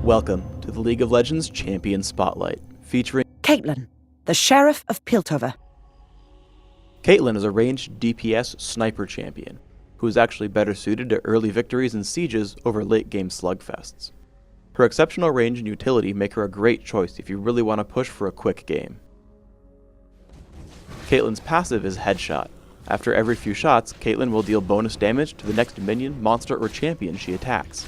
Welcome to the League of Legends Champion Spotlight, featuring Caitlyn, the Sheriff of Piltover. Caitlyn is a ranged DPS sniper champion, who is actually better suited to early victories and sieges over late-game slugfests. Her exceptional range and utility make her a great choice if you really want to push for a quick game. Caitlyn's passive is Headshot. After every few shots, Caitlyn will deal bonus damage to the next minion, monster, or champion she attacks.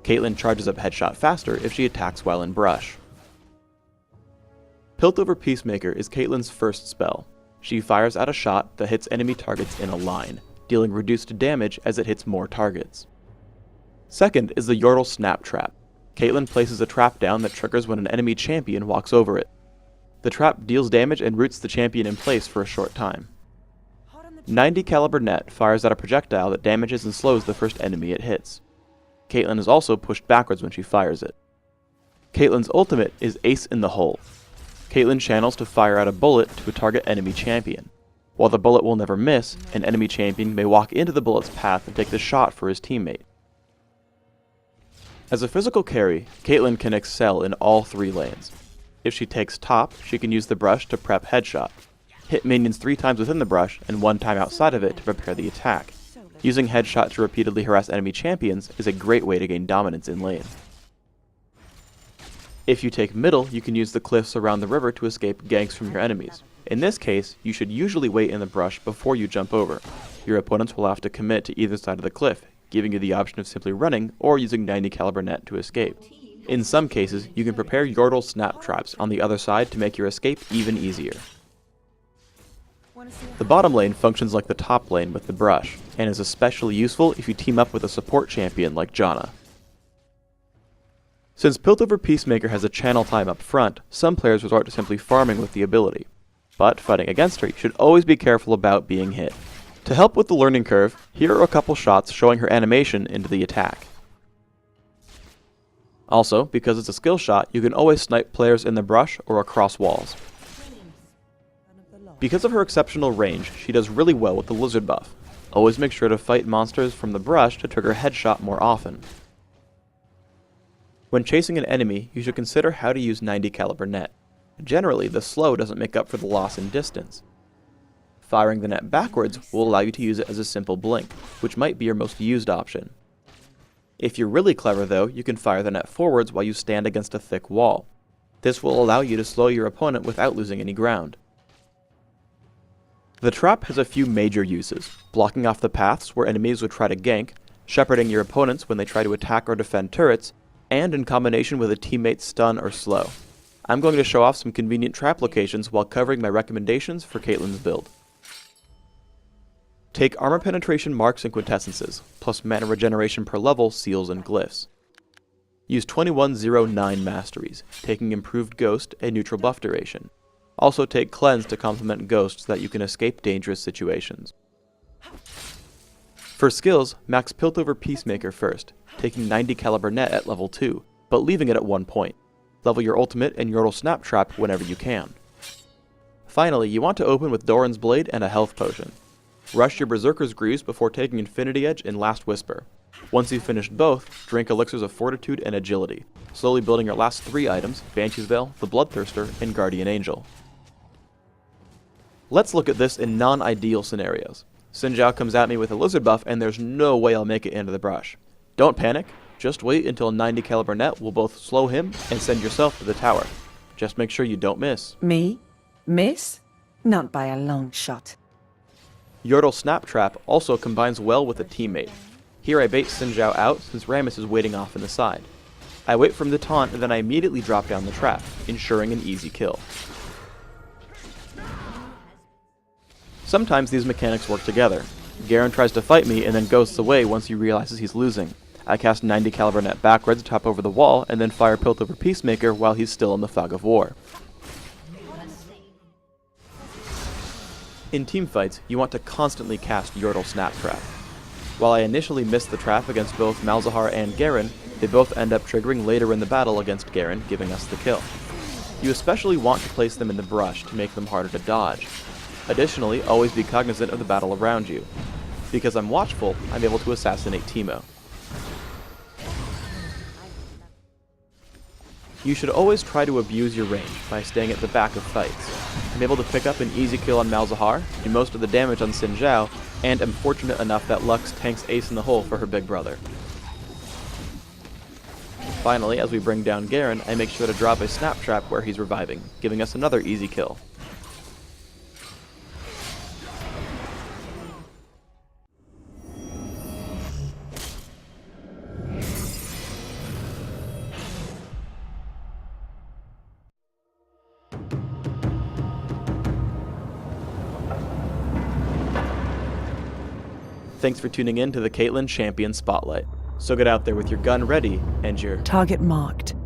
Caitlyn charges up Headshot faster if she attacks while in brush. Piltover Peacemaker is Caitlyn's first spell. She fires out a shot that hits enemy targets in a line, dealing reduced damage as it hits more targets. Second is the Yordle Snap Trap. Caitlyn places a trap down that triggers when an enemy champion walks over it. The trap deals damage and roots the champion in place for a short time. 90 caliber net fires out a projectile that damages and slows the first enemy it hits. Caitlyn is also pushed backwards when she fires it. Caitlyn's ultimate is Ace in the Hole. Caitlyn channels to fire out a bullet to a target enemy champion. While the bullet will never miss, an enemy champion may walk into the bullet's path and take the shot for his teammate. As a physical carry, Caitlyn can excel in all three lanes. If she takes top, she can use the brush to prep Headshot, hit minions 3 times within the brush and 1 time outside of it to prepare the attack. Using Headshot to repeatedly harass enemy champions is a great way to gain dominance in lane. If you take middle, you can use the cliffs around the river to escape ganks from your enemies. In this case, you should usually wait in the brush before you jump over. Your opponents will have to commit to either side of the cliff, giving you the option of simply running or using 90 caliber net to escape. In some cases, you can prepare Yordle Snap Traps on the other side to make your escape even easier. The bottom lane functions like the top lane with the brush, and is especially useful if you team up with a support champion like Janna. Since Piltover Peacemaker has a channel time up front, some players resort to simply farming with the ability. But fighting against her, you should always be careful about being hit. To help with the learning curve, here are a couple shots showing her animation into the attack. Also, because it's a skill shot, you can always snipe players in the brush or across walls. Because of her exceptional range, she does really well with the lizard buff. Always make sure to fight monsters from the brush to trigger Headshot more often. When chasing an enemy, you should consider how to use 90 caliber net. Generally, the slow doesn't make up for the loss in distance. Firing the net backwards will allow you to use it as a simple blink, which might be your most used option. If you're really clever though, you can fire the net forwards while you stand against a thick wall. This will allow you to slow your opponent without losing any ground. The trap has a few major uses, blocking off the paths where enemies would try to gank, shepherding your opponents when they try to attack or defend turrets, and in combination with a teammate's stun or slow. I'm going to show off some convenient trap locations while covering my recommendations for Caitlyn's build. Take armor penetration marks and quintessences, plus mana regeneration per level, seals, and glyphs. Use 2109 masteries, taking improved ghost and neutral buff duration. Also take cleanse to complement ghost so that you can escape dangerous situations. For skills, max Piltover Peacemaker first, taking 90 caliber net at level 2, but leaving it at 1 point. Level your ultimate and Yordle Snap Trap whenever you can. Finally, you want to open with Doran's Blade and a health potion. Rush your Berserker's Greaves before taking Infinity Edge and Last Whisper. Once you've finished both, drink Elixirs of Fortitude and Agility, slowly building your last 3 items, Banshee's Veil, the Bloodthirster, and Guardian Angel. Let's look at this in non-ideal scenarios. Xin Zhao comes at me with a lizard buff and there's no way I'll make it into the brush. Don't panic, just wait until 90 caliber net will both slow him and send yourself to the tower. Just make sure you don't miss. Me? Miss? Not by a long shot. Yordle Snap Trap also combines well with a teammate. Here I bait Xin Zhao out since Rammus is waiting off in the side. I wait for him to taunt and then I immediately drop down the trap, ensuring an easy kill. Sometimes these mechanics work together. Garen tries to fight me and then ghosts away once he realizes he's losing. I cast 90 caliber net backwards to top over the wall and then fire Piltover Peacemaker while he's still in the fog of war. In teamfights, you want to constantly cast Yordle Snap Trap. While I initially missed the trap against both Malzahar and Garen, they both end up triggering later in the battle against Garen, giving us the kill. You especially want to place them in the brush to make them harder to dodge. Additionally, always be cognizant of the battle around you. Because I'm watchful, I'm able to assassinate Teemo. You should always try to abuse your range by staying at the back of fights. I'm able to pick up an easy kill on Malzahar, do most of the damage on Xin Zhao, and am fortunate enough that Lux tanks Ace in the hole for her big brother. Finally, as we bring down Garen, I make sure to drop a snap trap where he's reviving, giving us another easy kill. Thanks for tuning in to the Caitlyn Champion Spotlight. So get out there with your gun ready and your Target marked.